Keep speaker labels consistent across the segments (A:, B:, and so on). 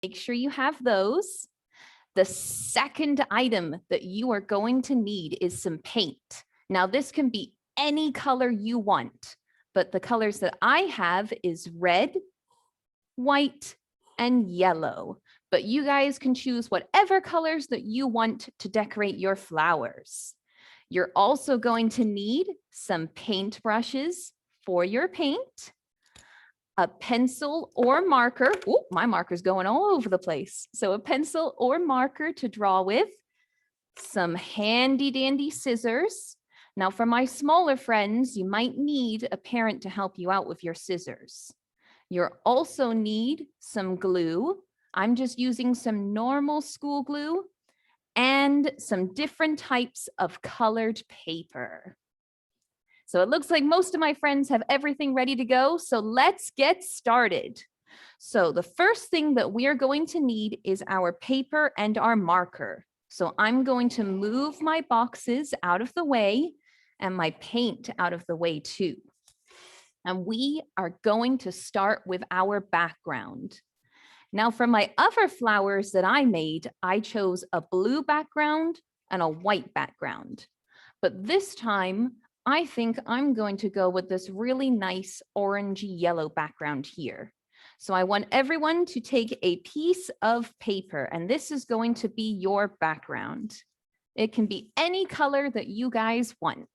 A: Make sure you have those. The second item that you are going to need is some paint. Now, this can be any color you want, but the colors that I have is red, white, and yellow. But you guys can choose whatever colors that you want to decorate your flowers. You're also going to need some paint brushes for your paint, a pencil or marker. Oh, my marker's going all over the place. So a pencil or marker to draw with, some handy dandy scissors. Now for my smaller friends, you might need a parent to help you out with your scissors. You'll also need some glue. I'm just using some normal school glue and some different types of colored paper. So it looks like most of my friends have everything ready to go. So let's get started. So the first thing that we are going to need is our paper and our marker. So I'm going to move my boxes out of the way and my paint out of the way too. And we are going to start with our background. Now for my other flowers that I made, I chose a blue background and a white background. But this time, I think I'm going to go with this really nice orangey yellow background here. So I want everyone to take a piece of paper, and this is going to be your background. It can be any color that you guys want.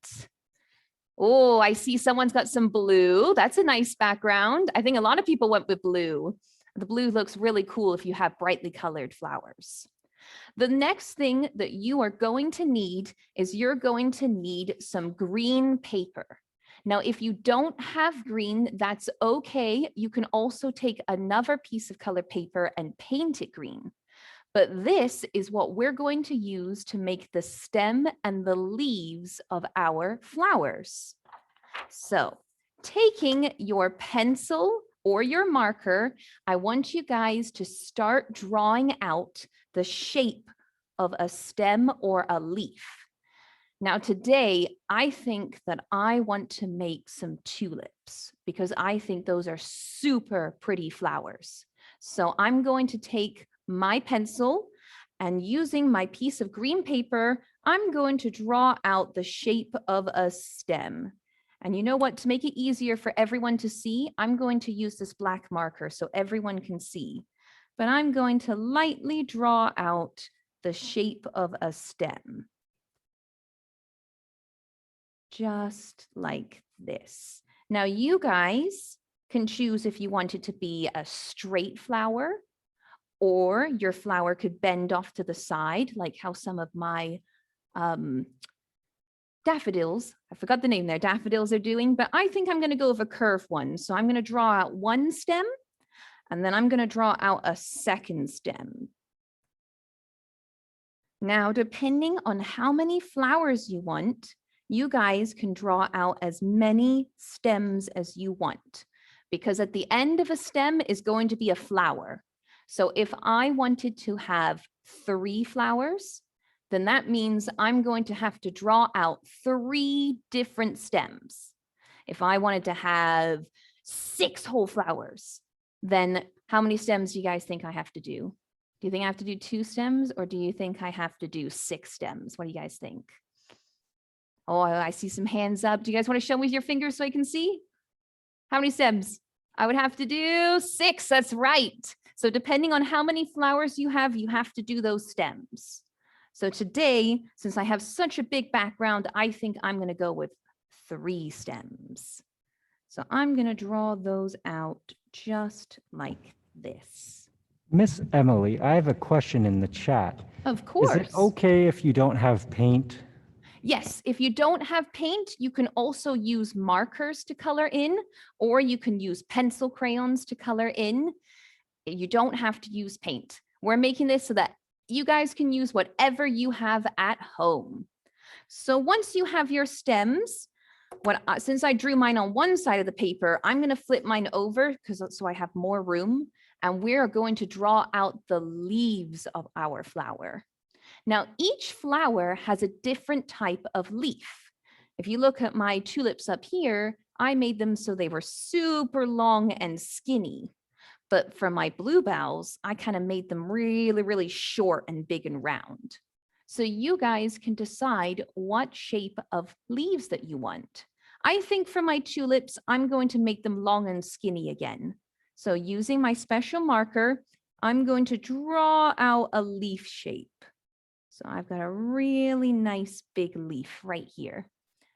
A: Oh, I see someone's got some blue. That's a nice background. I think a lot of people went with blue. The blue looks really cool if you have brightly colored flowers. The next thing that you are going to need is you're going to need some green paper. Now, if you don't have green, that's okay. You can also take another piece of colored paper and paint it green. But this is what we're going to use to make the stem and the leaves of our flowers. So, taking your pencil or your marker, I want you guys to start drawing out the shape of a stem or a leaf. Now today, I think that I want to make some tulips because I think those are super pretty flowers. So I'm going to take my pencil and using my piece of green paper, I'm going to draw out the shape of a stem. And you know what, to make it easier for everyone to see, I'm going to use this black marker so everyone can see. But I'm going to lightly draw out the shape of a stem. Just like this. Now you guys can choose if you want it to be a straight flower or your flower could bend off to the side, like how some of my daffodils, I forgot the name there, daffodils are doing, but I think I'm going to go with a curved one. So I'm going to draw out one stem and then I'm going to draw out a second stem. Now, depending on how many flowers you want, you guys can draw out as many stems as you want, because at the end of a stem is going to be a flower. So if I wanted to have 3 flowers, then that means I'm going to have to draw out 3 different stems. If I wanted to have 6 whole flowers, then how many stems do you guys think I have to do? Do you think I have to do 2 stems or do you think I have to do 6 stems? What do you guys think? Oh, I see some hands up. Do you guys want to show me with your fingers so I can see? How many stems? I would have to do 6. That's right. So depending on how many flowers you have to do those stems. So today, since I have such a big background, I think I'm going to go with 3 stems. So I'm going to draw those out just like this.
B: Miss Emily, I have a question in the chat.
A: Of course.
B: Is it okay if you don't have paint?
A: Yes, if you don't have paint, you can also use markers to color in, or you can use pencil crayons to color in. You don't have to use paint. We're making this so that you guys can use whatever you have at home. So once you have your stems, since I drew mine on one side of the paper, I'm going to flip mine over so I have more room, and we're going to draw out the leaves of our flower. Now, each flower has a different type of leaf. If you look at my tulips up here, I made them so they were super long and skinny. But for my bluebells, I kind of made them really, really short and big and round. So you guys can decide what shape of leaves that you want. I think for my tulips, I'm going to make them long and skinny again. So using my special marker, I'm going to draw out a leaf shape. So I've got a really nice big leaf right here.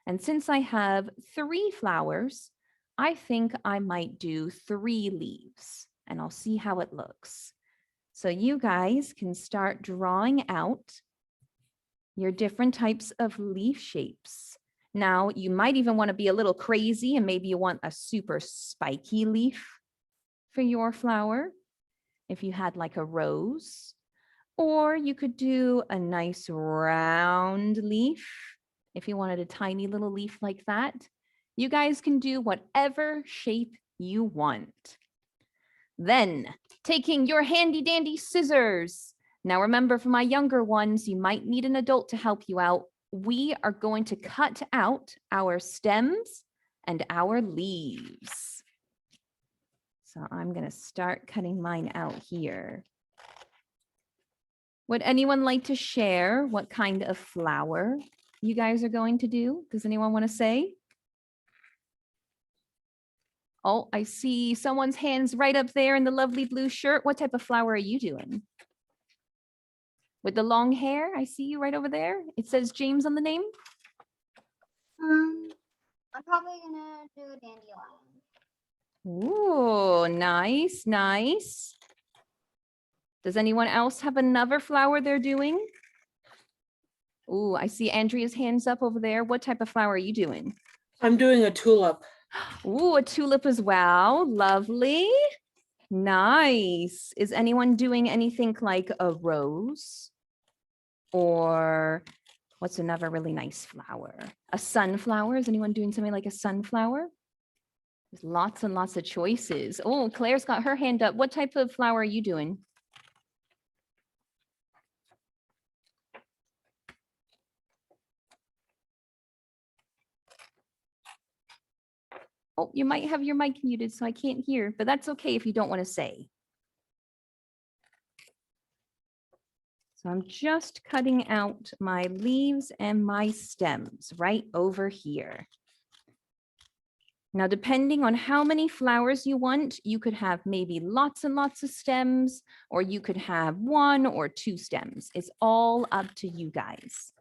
A: And since I have 3 flowers, I think I might do 3 leaves, and I'll see how it looks. So you guys can start drawing out your different types of leaf shapes. Now, you might even want to be a little crazy and maybe you want a super spiky leaf for your flower. If you had like a rose, or you could do a nice round leaf if you wanted a tiny little leaf like that. You guys can do whatever shape you want. Then taking your handy dandy scissors. Now remember, for my younger ones, you might need an adult to help you out. We are going to cut out our stems and our leaves. So I'm going to start cutting mine out here. Would anyone like to share what kind of flower you guys are going to do? Does anyone want to say? Oh, I see someone's hands right up there in the lovely blue shirt. What type of flower are you doing? With the long hair, I see you right over there. It says James on the name.
C: I'm probably gonna do a dandelion.
A: Ooh, nice, nice. Does anyone else have another flower they're doing? Ooh, I see Andrea's hands up over there. What type of flower are you doing?
D: I'm doing a tulip.
A: Ooh, a tulip as well. Lovely. Nice. Is anyone doing anything like a rose? Or what's another really nice flower? A sunflower? Is anyone doing something like a sunflower? There's lots and lots of choices. Oh, Claire's got her hand up. What type of flower are you doing? Oh, you might have your mic muted, so I can't hear, but that's okay if you don't want to say. So I'm just cutting out my leaves and my stems right over here. Now, depending on how many flowers you want, you could have maybe lots and lots of stems, or you could have 1 or 2 stems. It's all up to you guys.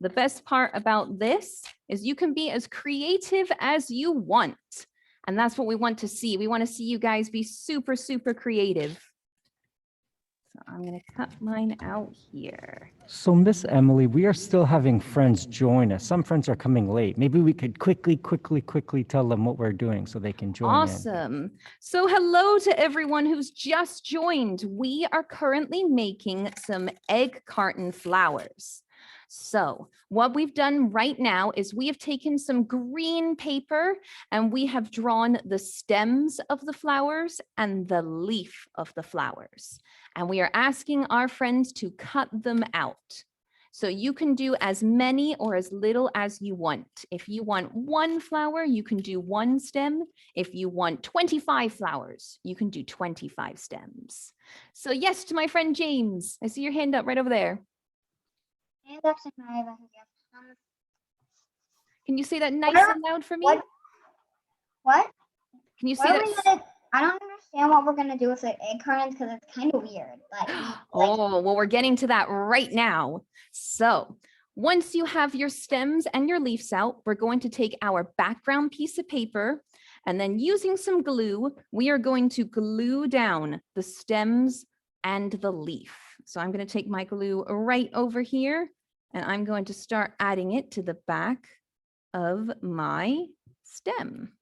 A: The best part about this is you can be as creative as you want. And that's what we want to see. We want to see you guys be super, super creative. So I'm going to cut mine out here.
B: So Miss Emily, we are still having friends join us. Some friends are coming late. Maybe we could quickly tell them what we're doing so they can join in.
A: Awesome. So hello to everyone who's just joined. We are currently making some egg carton flowers. So what we've done right now is we have taken some green paper and we have drawn the stems of the flowers and the leaf of the flowers. And we are asking our friends to cut them out. So you can do as many or as little as you want. If you want 1 flower, you can do 1 stem. If you want 25 flowers, you can do 25 stems. So yes to my friend James. I see your hand up right over there.
C: And that's in my
A: Can you say that nice
C: Where-
A: and loud for me?
C: What?
A: Can you
C: What
A: say
C: are
A: that?
C: we gonna, I don't understand what we're gonna do with the egg cartons because it's kind of weird.
A: Oh, well, we're getting to that right now. So once you have your stems and your leaves out, we're going to take our background piece of paper and then using some glue, we are going to glue down the stems and the leaf. So I'm going to take my glue right over here and I'm going to start adding it to the back of my stem.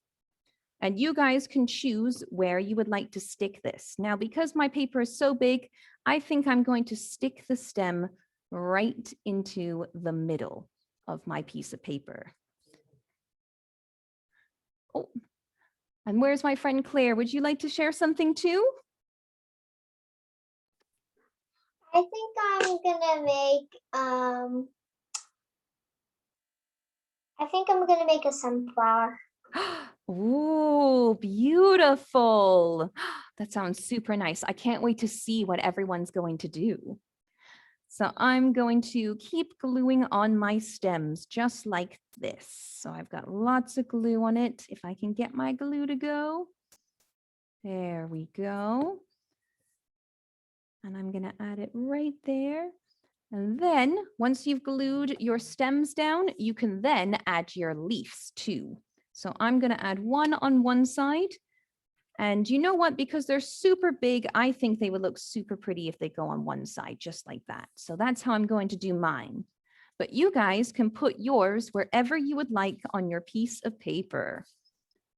A: And you guys can choose where you would like to stick this. Now, because my paper is so big, I think I'm going to stick the stem right into the middle of my piece of paper. Oh, and where's my friend Claire? Would you like to share something too?
C: I think I'm gonna make a sunflower.
A: Ooh, beautiful. That sounds super nice. I can't wait to see what everyone's going to do. So I'm going to keep gluing on my stems just like this. So I've got lots of glue on it. If I can get my glue to go. There we go. And I'm going to add it right there. And then once you've glued your stems down, you can then add your leaves too. So I'm going to add one on one side. And you know what? Because they're super big, I think they would look super pretty if they go on one side, just like that. So that's how I'm going to do mine. But you guys can put yours wherever you would like on your piece of paper.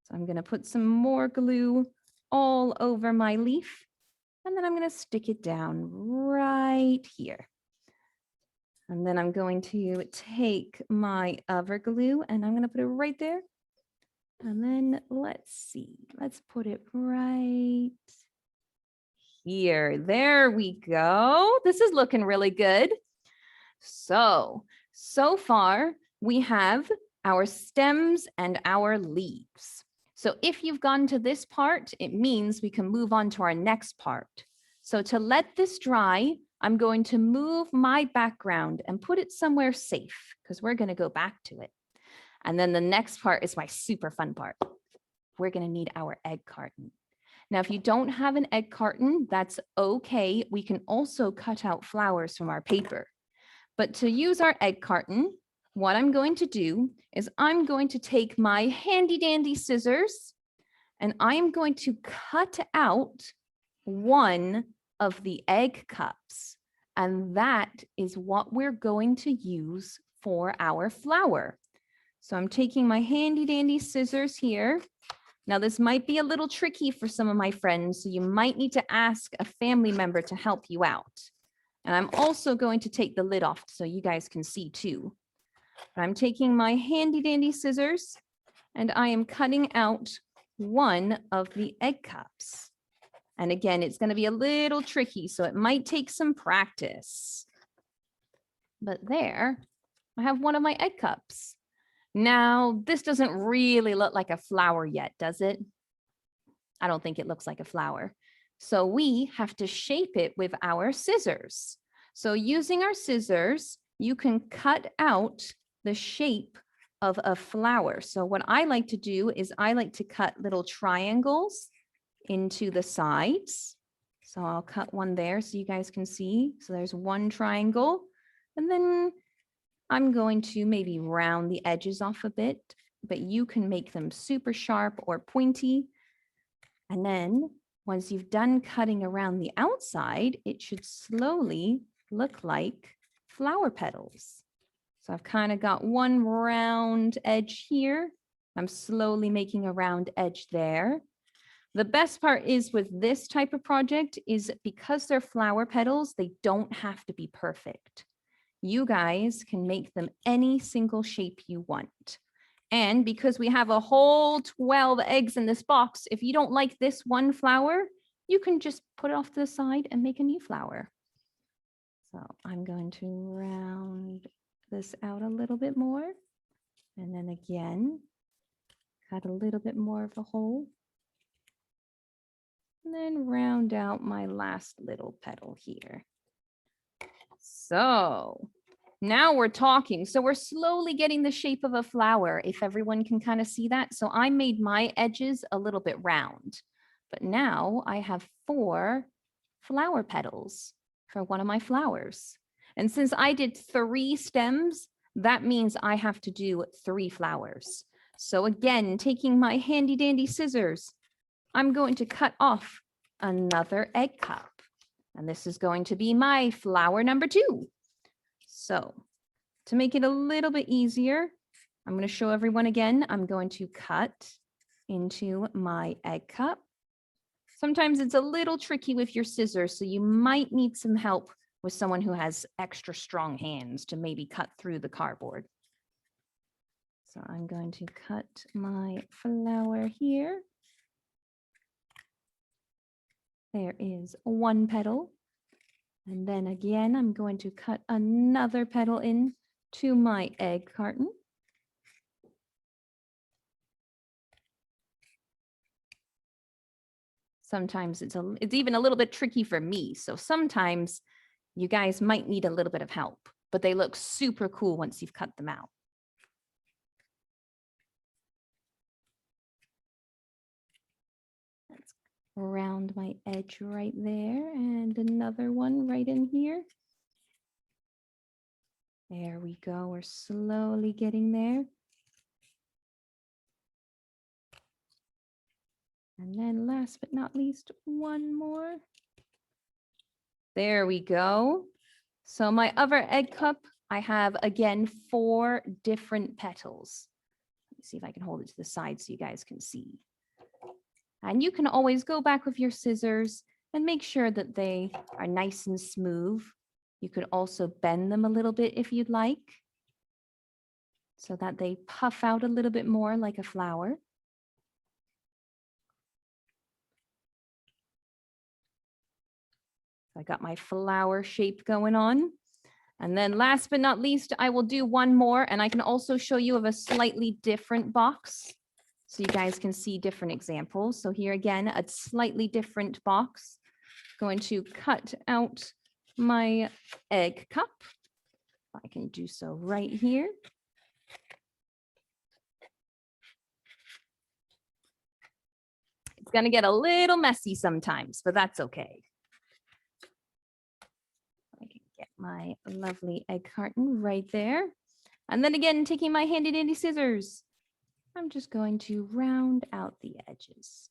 A: So I'm going to put some more glue all over my leaf. And then I'm going to stick it down right here. And then I'm going to take my other glue and I'm going to put it right there. And then let's see, let's put it right here. There we go. This is looking really good. So far we have our stems and our leaves. So if you've gotten to this part, it means we can move on to our next part. So to let this dry, I'm going to move my background and put it somewhere safe because we're going to go back to it. And then the next part is my super fun part. We're going to need our egg carton. Now, if you don't have an egg carton, that's okay. We can also cut out flowers from our paper. But to use our egg carton, what I'm going to do is I'm going to take my handy dandy scissors and I'm going to cut out one of the egg cups. And that is what we're going to use for our flower. So I'm taking my handy dandy scissors here. Now this might be a little tricky for some of my friends, so you might need to ask a family member to help you out. And I'm also going to take the lid off so you guys can see too. But I'm taking my handy dandy scissors and I am cutting out one of the egg cups. And again, it's going to be a little tricky, so it might take some practice. But there, I have one of my egg cups. Now, this doesn't really look like a flower yet, does it? I don't think it looks like a flower. So we have to shape it with our scissors. So using our scissors, you can cut out the shape of a flower. So what I like to do is I like to cut little triangles into the sides. So I'll cut one there so you guys can see. So there's one triangle. And then I'm going to maybe round the edges off a bit, but you can make them super sharp or pointy. And then once you've done cutting around the outside, it should slowly look like flower petals. So I've kind of got one round edge here. I'm slowly making a round edge there. The best part is with this type of project is because they're flower petals, they don't have to be perfect. You guys can make them any single shape you want. And because we have a whole 12 eggs in this box, if you don't like this one flower, you can just put it off to the side and make a new flower. So I'm going to round this out a little bit more. And then again, cut a little bit more of a hole. And then round out my last little petal here. So now we're talking. So we're slowly getting the shape of a flower, if everyone can kind of see that. So I made my edges a little bit round, but now I have 4 flower petals for one of my flowers. And since I did 3 stems, that means I have to do 3 flowers. So again, taking my handy dandy scissors, I'm going to cut off another egg cup. And this is going to be my flower number 2. So to make it a little bit easier, I'm going to show everyone again. I'm going to cut into my egg cup. Sometimes it's a little tricky with your scissors, so you might need some help with someone who has extra strong hands to maybe cut through the cardboard. So I'm going to cut my flower here. There is 1 petal. And then again, I'm going to cut another petal in to my egg carton. Sometimes it's even a little bit tricky for me. So sometimes you guys might need a little bit of help, but they look super cool once you've cut them out. Let's round my edge right there and another one right in here. There we go. We're slowly getting there. And then last but not least, one more. There we go. So my other egg cup, I have again 4 different petals. Let me see if I can hold it to the side so you guys can see. And you can always go back with your scissors and make sure that they are nice and smooth. You could also bend them a little bit if you'd like, so that they puff out a little bit more like a flower. I got my flower shape going on. And then last but not least, I will do one more, and I can also show you of a slightly different box so you guys can see different examples. So here again, a slightly different box. Going to cut out my egg cup. I can do so right here. It's going to get a little messy sometimes, but that's okay. I can get my lovely egg carton right there. And then again, taking my handy dandy scissors, I'm just going to round out the edges.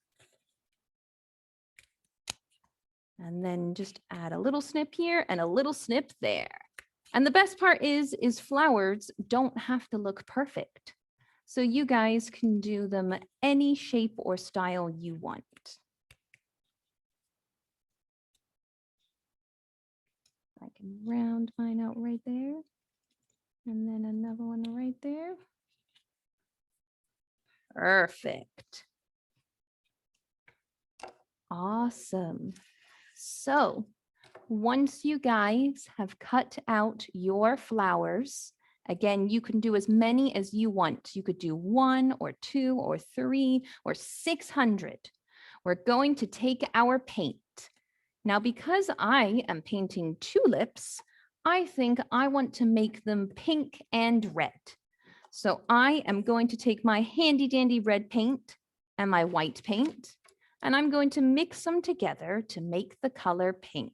A: And then just add a little snip here and a little snip there. And the best part is flowers don't have to look perfect. So you guys can do them any shape or style you want. I can round mine out right there. And then another one right there. Perfect. Awesome. So once you guys have cut out your flowers, again, you can do as many as you want. You could do 1 or 2 or 3 or 600. We're going to take our paint. Now, because I am painting tulips, I think I want to make them pink and red. So I am going to take my handy dandy red paint and my white paint, and I'm going to mix them together to make the color pink.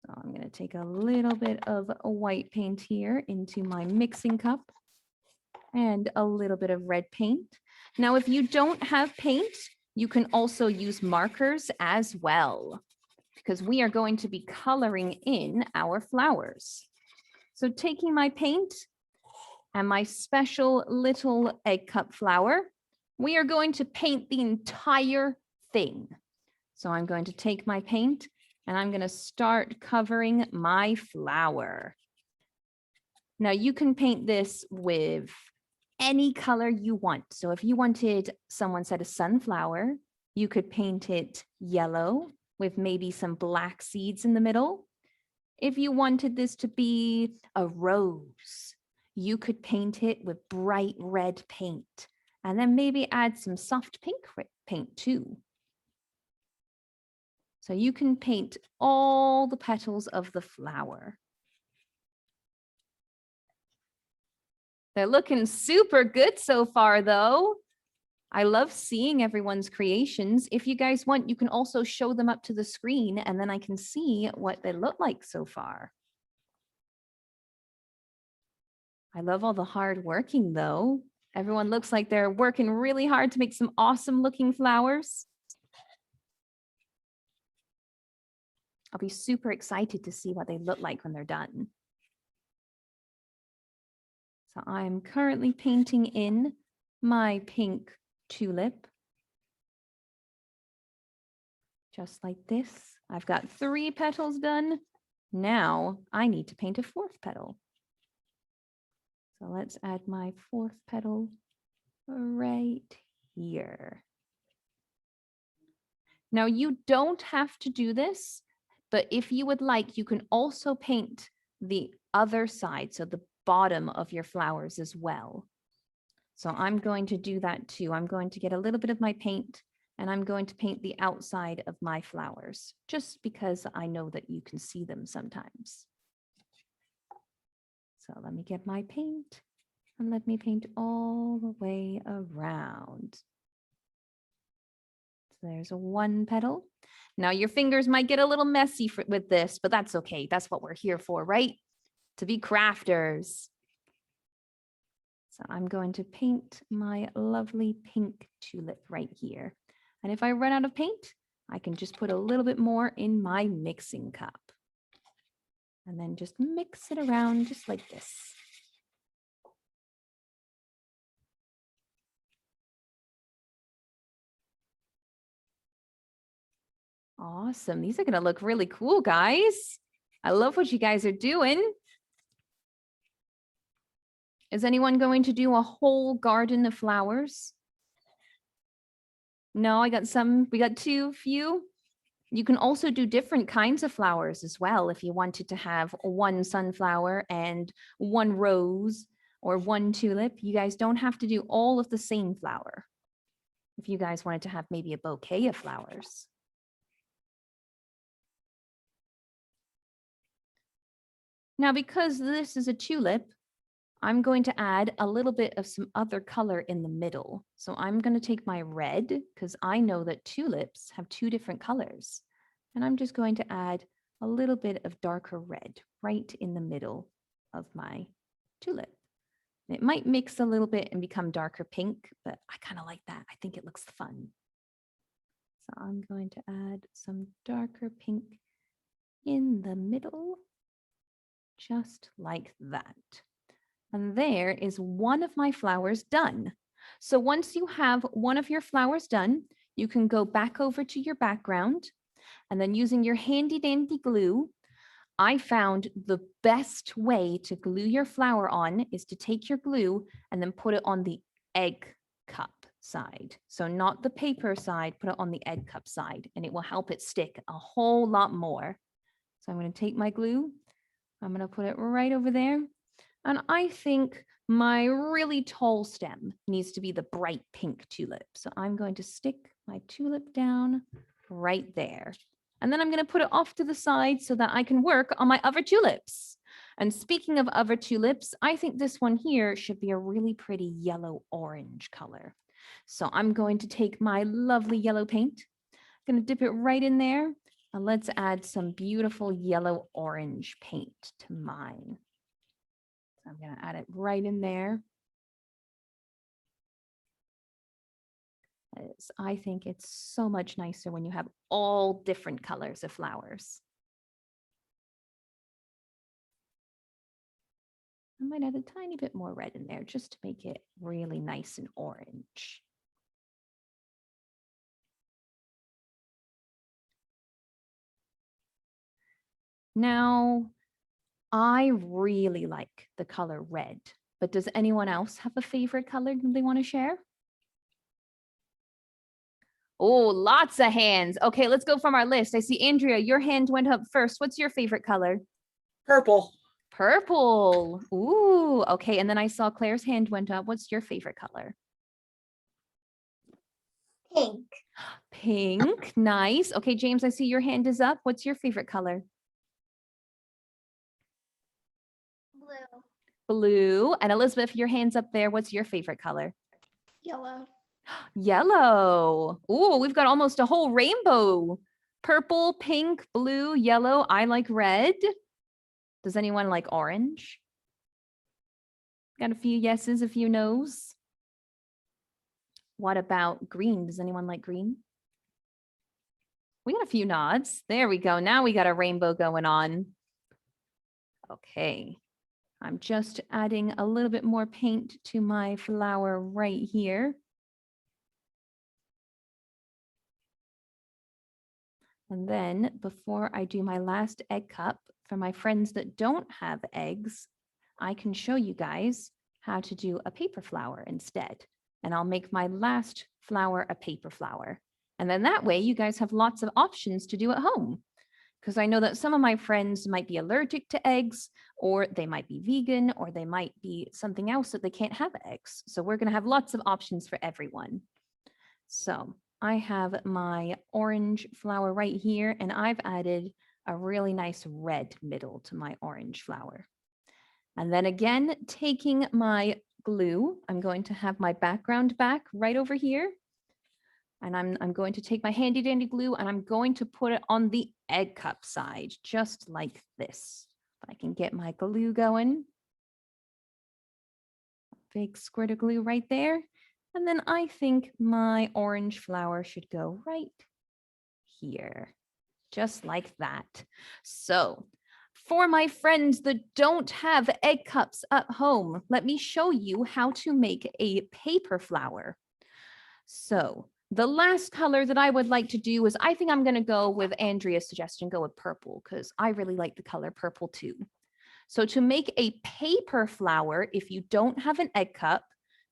A: So I'm going to take a little bit of a white paint here into my mixing cup and a little bit of red paint. Now, if you don't have paint, you can also use markers as well, because we are going to be coloring in our flowers. So taking my paint and my special little egg cup flower, we are going to paint the entire thing. So I'm going to take my paint and I'm going to start covering my flower. Now you can paint this with any color you want. So if you wanted, someone said a sunflower, you could paint it yellow with maybe some black seeds in the middle. If you wanted this to be a rose, you could paint it with bright red paint and then maybe add some soft pink paint too. So you can paint all the petals of the flower. They're looking super good so far though. I love seeing everyone's creations. If you guys want, you can also show them up to the screen and then I can see what they look like so far. I love all the hard working though. Everyone looks like they're working really hard to make some awesome looking flowers. I'll be super excited to see what they look like when they're done. So I'm currently painting in my pink tulip. Just like this. I've got 3 petals done. Now I need to paint a 4th petal. So let's add my 4th petal right here. Now you don't have to do this, but if you would like, you can also paint the other side, so the bottom of your flowers as well. So I'm going to do that too. I'm going to get a little bit of my paint And I'm going to paint the outside of my flowers, just because I know that you can see them sometimes. So let me get my paint and let me paint all the way around. So there's one petal. Now your fingers might get a little messy with this, but that's okay. That's what we're here for, right? To be crafters. So I'm going to paint my lovely pink tulip right here. And if I run out of paint, I can just put a little bit more in my mixing cup. And then just mix it around just like this. Awesome. These are going to look really cool, guys. I love what you guys are doing. Is anyone going to do a whole garden of flowers? No, I got some. We got few. You can also do different kinds of flowers as well. If you wanted to have one sunflower and one rose or one tulip, you guys don't have to do all of the same flower. If you guys wanted to have maybe a bouquet of flowers. Now, because this is a tulip, I'm going to add a little bit of some other color in the middle. So I'm going to take my red, because I know that tulips have two different colors. And I'm just going to add a little bit of darker red right in the middle of my tulip. It might mix a little bit and become darker pink, but I kind of like that. I think it looks fun. So I'm going to add some darker pink in the middle, just like that. And there is one of my flowers done. So once you have one of your flowers done, you can go back over to your background, and then using your handy dandy glue, I found the best way to glue your flower on is to take your glue and then put it on the egg cup side. So not the paper side, put it on the egg cup side, and it will help it stick a whole lot more. So I'm going to take my glue. I'm going to put it right over there. And I think my really tall stem needs to be the bright pink tulip. So I'm going to stick my tulip down right there. And then I'm going to put it off to the side so that I can work on my other tulips. And speaking of other tulips, I think this one here should be a really pretty yellow-orange color. So I'm going to take my lovely yellow paint. I'm going to dip it right in there. And let's add some beautiful yellow-orange paint to mine. So I'm going to add it right in there. I think it's so much nicer when you have all different colors of flowers. I might add a tiny bit more red in there just to make it really nice and orange. Now, I really like the color red, but does anyone else have a favorite color they want to share? Oh, lots of hands. Okay, let's go from our list. I see Andrea, your hand went up first. What's your favorite color?
D: Purple.
A: Purple. Ooh, okay. And then I saw Claire's hand went up. What's your favorite color?
C: Pink.
A: Pink. Nice. Okay, James, I see your hand is up. What's your favorite color?
C: Blue.
A: Blue. And Elizabeth, your hand's up there. What's your favorite color?
C: Yellow.
A: Yellow. Ooh, we've got almost a whole rainbow. Purple, pink, blue, yellow. I like red. Does anyone like orange? Got a few yeses, a few nos. What about green? Does anyone like green? We got a few nods. There we go. Now we got a rainbow going on. Okay. I'm just adding a little bit more paint to my flower right here. And then before I do my last egg cup, for my friends that don't have eggs, I can show you guys how to do a paper flower instead. And I'll make my last flower a paper flower. And then that way you guys have lots of options to do at home. Because I know that some of my friends might be allergic to eggs, or they might be vegan, or they might be something else that they can't have eggs. So we're going to have lots of options for everyone. So I have my orange flower right here, and I've added a really nice red middle to my orange flower. And then again, taking my glue, I'm going to have my background back right over here. And I'm going to take my handy dandy glue and I'm going to put it on the egg cup side, just like this. If I can get my glue going. Big squirt of glue right there. And then I think my orange flower should go right here, just like that. So for my friends that don't have egg cups at home, let me show you how to make a paper flower. So the last color that I would like to do is I think I'm going to go with Andrea's suggestion, go with purple, because I really like the color purple too. So to make a paper flower, if you don't have an egg cup,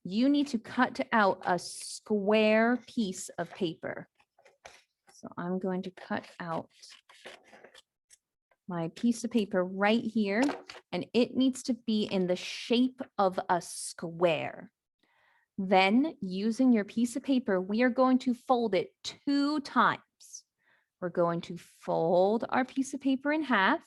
A: you need to cut out a square piece of paper. So I'm going to cut out my piece of paper right here, and it needs to be in the shape of a square. Then using your piece of paper, we are going to fold it 2 times. We're going to fold our piece of paper in half.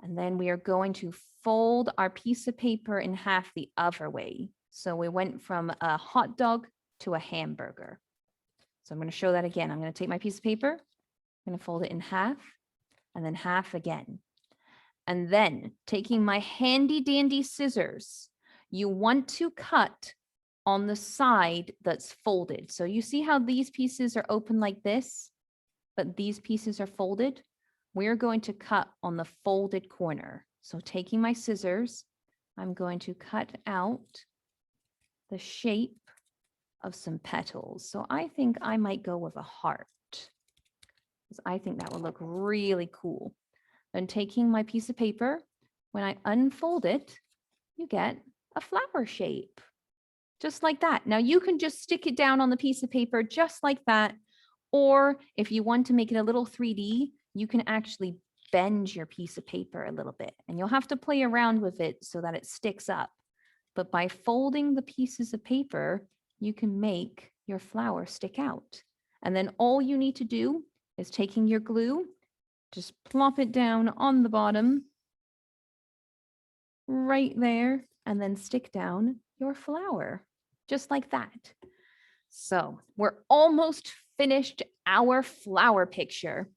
A: And then we are going to fold our piece of paper in half the other way. So we went from a hot dog to a hamburger. So I'm going to show that again. I'm going to take my piece of paper, I'm going to fold it in half and then half again. And then taking my handy dandy scissors, you want to cut on the side that's folded. So you see how these pieces are open like this, but these pieces are folded? We're going to cut on the folded corner. So taking my scissors, I'm going to cut out the shape of some petals. So I think I might go with a heart, because I think that would look really cool. Then taking my piece of paper, when I unfold it, you get a flower shape, just like that. Now you can just stick it down on the piece of paper just like that. Or if you want to make it a little 3D, you can actually bend your piece of paper a little bit, and you'll have to play around with it so that it sticks up. But by folding the pieces of paper, you can make your flower stick out. And then all you need to do is taking your glue, just plop it down on the bottom, right there, and then stick down your flower, just like that. So we're almost finished our flower picture.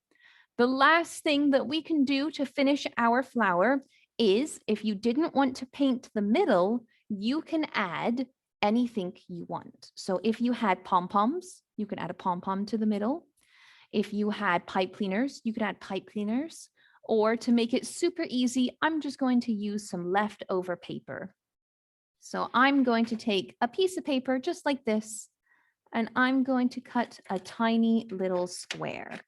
A: The last thing that we can do to finish our flower is, if you didn't want to paint the middle, you can add anything you want. So if you had pom-poms, you could add a pom-pom to the middle. If you had pipe cleaners, you could add pipe cleaners. Or to make it super easy, I'm just going to use some leftover paper. So I'm going to take a piece of paper just like this, and I'm going to cut a tiny little square.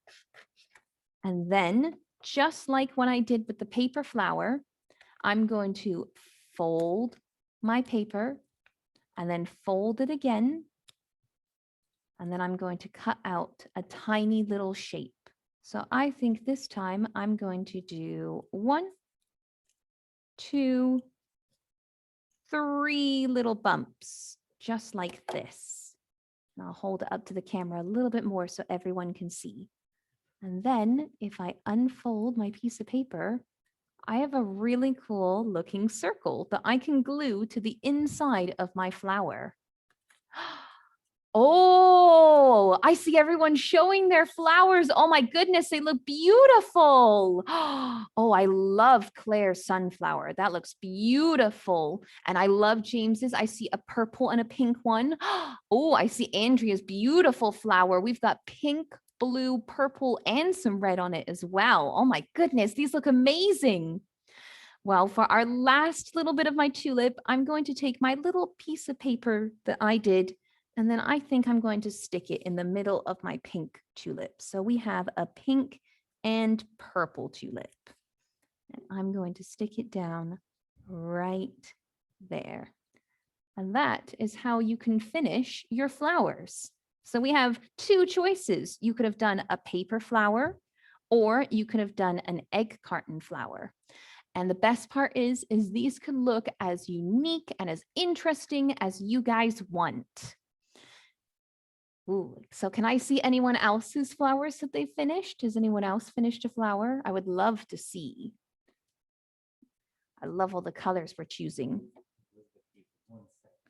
A: And then, just like when I did with the paper flower, I'm going to fold my paper and then fold it again. And then I'm going to cut out a tiny little shape. So I think this time I'm going to do 1, 2, 3 little bumps, just like this. And I'll hold it up to the camera a little bit more so everyone can see. And then if I unfold my piece of paper, I have a really cool looking circle that I can glue to the inside of my flower. Oh, I see everyone showing their flowers. Oh my goodness, they look beautiful. Oh, I love Claire's sunflower. That looks beautiful. And I love James's. I see a purple and a pink one. Oh, I see Andrea's beautiful flower. We've got pink, blue, purple, and some red on it as well. Oh my goodness, these look amazing. Well, for our last little bit of my tulip, I'm going to take my little piece of paper that I did, and then I think I'm going to stick it in the middle of my pink tulip. So we have a pink and purple tulip. And I'm going to stick it down right there. And that is how you can finish your flowers. So we have 2 choices. You could have done a paper flower, or you could have done an egg carton flower. And the best part is these could look as unique and as interesting as you guys want. Ooh, so can I see anyone else's flowers that they finished? Has anyone else finished a flower? I would love to see. I love all the colors we're choosing.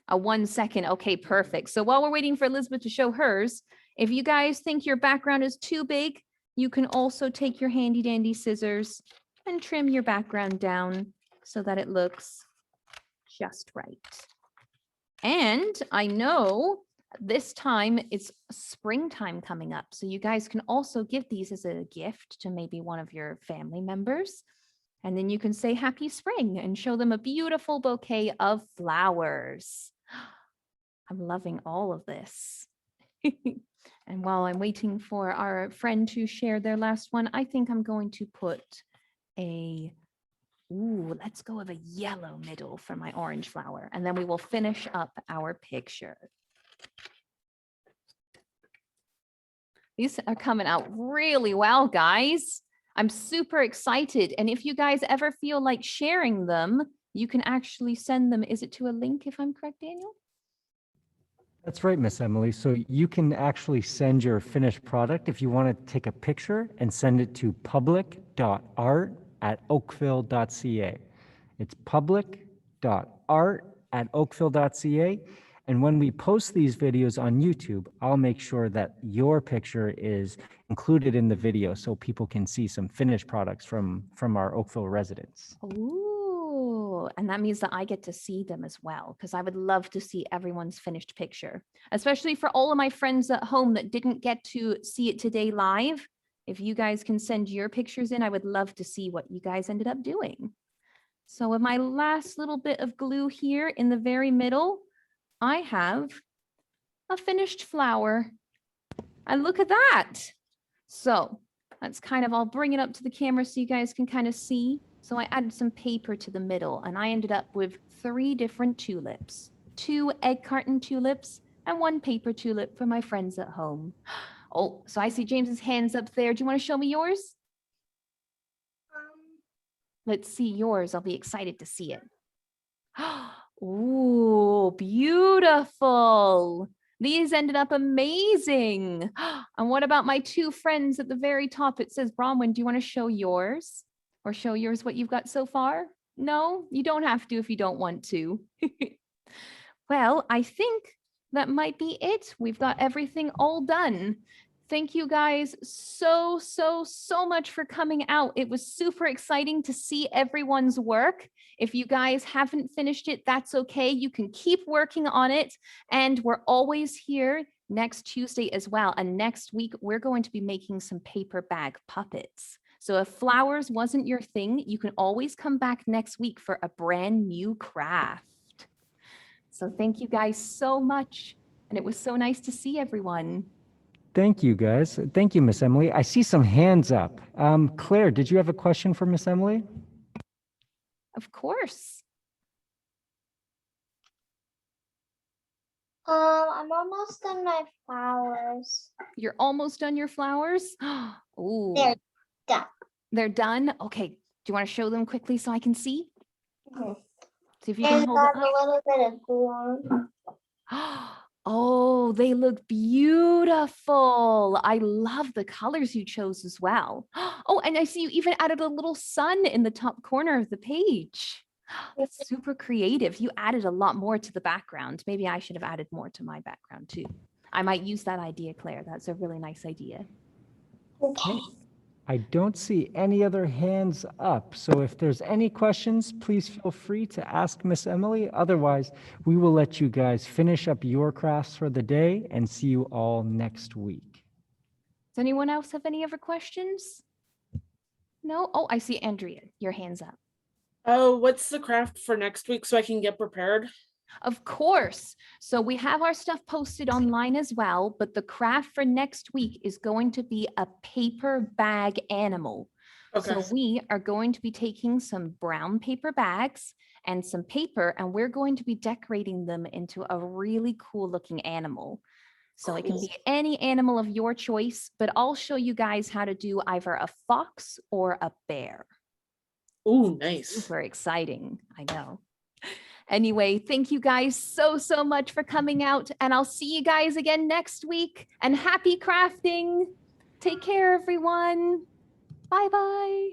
A: A 1 second. Okay, perfect. So while we're waiting for Elizabeth to show hers, if you guys think your background is too big, you can also take your handy dandy scissors and trim your background down so that it looks just right. And I know this time it's springtime coming up. So you guys can also give these as a gift to maybe one of your family members. And then you can say happy spring and show them a beautiful bouquet of flowers. I'm loving all of this. And while I'm waiting for our friend to share their last one, I think I'm going to put let's go with a yellow middle for my orange flower. And then we will finish up our picture. These are coming out really well, guys. I'm super excited. And if you guys ever feel like sharing them, you can actually send them. Is it to a link if I'm correct, Daniel?
B: That's right, Miss Emily. So you can actually send your finished product if you want to take a picture and send it to public.art@oakville.ca. It's public.art@oakville.ca. And when we post these videos on YouTube, I'll make sure that your picture is included in the video so people can see some finished products from our Oakville residents.
A: Ooh, and that means that I get to see them as well, because I would love to see everyone's finished picture, especially for all of my friends at home that didn't get to see it today live. If you guys can send your pictures in, I would love to see what you guys ended up doing. So with my last little bit of glue here in the very middle, I have a finished flower. And look at that. So that's kind of, I'll bring it up to the camera so you guys can kind of see. So I added some paper to the middle and I ended up with 3 different tulips, 2 egg carton tulips and 1 paper tulip for my friends at home. Oh, so I see James's hands up there. Do you want to show me yours? Let's see yours. I'll be excited to see it. Ooh, beautiful. These ended up amazing. And what about my 2 friends at the very top? It says, Bronwyn, do you want to show yours? Or show yours what you've got so far? No, you don't have to if you don't want to. Well, I think that might be it. We've got everything all done. Thank you guys so much for coming out. It was super exciting to see everyone's work. If you guys haven't finished it, that's okay. You can keep working on it. And we're always here next Tuesday as well. And next week, we're going to be making some paper bag puppets. So if flowers wasn't your thing, you can always come back next week for a brand new craft. So thank you guys so much. And it was so nice to see everyone.
B: Thank you, guys. Thank you, Miss Emily. I see some hands up. Claire, did you have a question for Miss Emily?
A: Of course.
C: I'm almost done my flowers.
A: You're almost done your flowers? Ooh.
C: They're done.
A: They're done? Okay. Do you want to show them quickly so I can see?
C: Mhm.
A: See if you can
C: And
A: hold
C: got
A: it
C: a
A: up.
C: little bit of glue on.
A: Oh, they look beautiful. I love the colors you chose as well. Oh, and I see you even added a little sun in the top corner of the page. That's super creative. You added a lot more to the background. Maybe I should have added more to my background too. I might use that idea, Claire. That's a really nice idea.
C: Okay.
B: I don't see any other hands up. So if there's any questions, please feel free to ask Miss Emily. Otherwise, we will let you guys finish up your crafts for the day and see you all next week.
A: Does anyone else have any other questions? No? Oh, I see Andrea. Your hand's up.
D: Oh, what's the craft for next week so I can get prepared?
A: Of course. So we have our stuff posted online as well, but the craft for next week is going to be a paper bag animal.
D: Okay.
A: So we are going to be taking some brown paper bags and some paper, and we're going to be decorating them into a really cool looking animal. So it can
D: Cool.
A: be any animal of your choice, but I'll show you guys how to do either a fox or a bear.
D: Ooh, nice.
A: Super exciting. I know. Anyway, thank you guys so much for coming out, and I'll see you guys again next week. And happy crafting. Take care, everyone. Bye-bye.